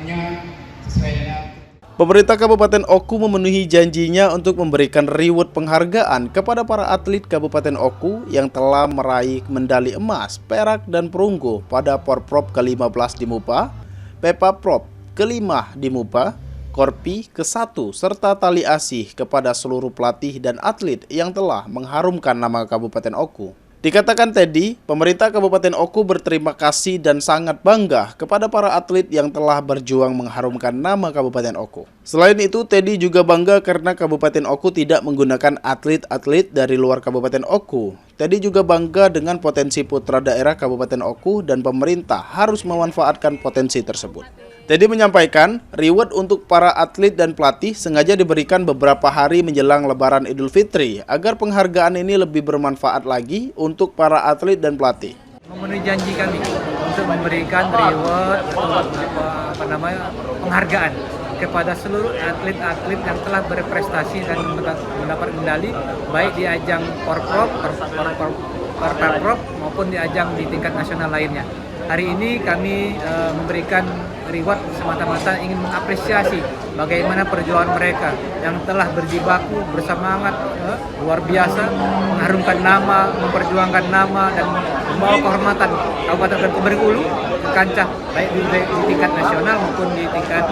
tentunya sesuai dengan. Pemerintah Kabupaten Oku memenuhi janjinya untuk memberikan reward penghargaan kepada para atlet Kabupaten Oku yang telah meraih medali emas, perak, dan perunggu pada Porprov ke-15 di Mupa, Pepaprov ke-5 di Mupa, Korpi ke-1, serta tali asih kepada seluruh pelatih dan atlet yang telah mengharumkan nama Kabupaten Oku. Dikatakan Teddy, pemerintah Kabupaten Oku berterima kasih dan sangat bangga kepada para atlet yang telah berjuang mengharumkan nama Kabupaten Oku. Selain itu, Teddy juga bangga karena Kabupaten Oku tidak menggunakan atlet-atlet dari luar Kabupaten Oku. Teddy juga bangga dengan potensi putra daerah Kabupaten Oku dan pemerintah harus memanfaatkan potensi tersebut. Teddy menyampaikan, reward untuk para atlet dan pelatih sengaja diberikan beberapa hari menjelang Lebaran Idul Fitri agar penghargaan ini lebih bermanfaat lagi untuk para atlet dan pelatih. Memenuhi janji kami untuk memberikan reward atau penghargaan kepada seluruh atlet-atlet yang telah berprestasi dan mendapat medali baik di ajang Porprov, Pepaprov maupun di ajang di tingkat nasional lainnya. Hari ini kami memberikan reward semata-mata ingin mengapresiasi bagaimana perjuangan mereka yang telah berjibaku bersemangat luar biasa mengharumkan nama, memperjuangkan nama dan membawa kehormatan Kabupaten Bengkulu ke kancah baik di tingkat nasional maupun di tingkat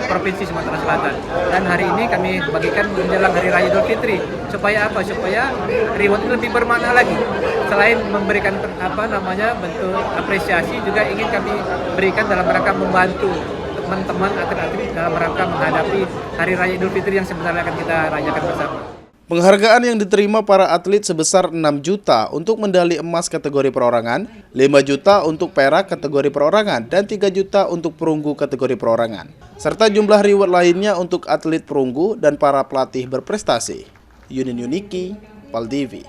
provinsi Sumatera Selatan. Dan hari ini kami bagikan menjelang Hari Raya Idul Fitri supaya apa? Supaya reward ini lebih bermakna lagi. Selain memberikan bentuk apresiasi juga ingin kami berikan dalam rangka membantu teman-teman atlet-atlet dalam rangka menghadapi Hari Raya Idul Fitri yang sebentar akan kita rayakan bersama. Penghargaan yang diterima para atlet sebesar 6 juta untuk medali emas kategori perorangan, 5 juta untuk perak kategori perorangan, dan 3 juta untuk perunggu kategori perorangan. Serta jumlah reward lainnya untuk atlet perunggu dan para pelatih berprestasi. Yunin Yuniki, Paldivi.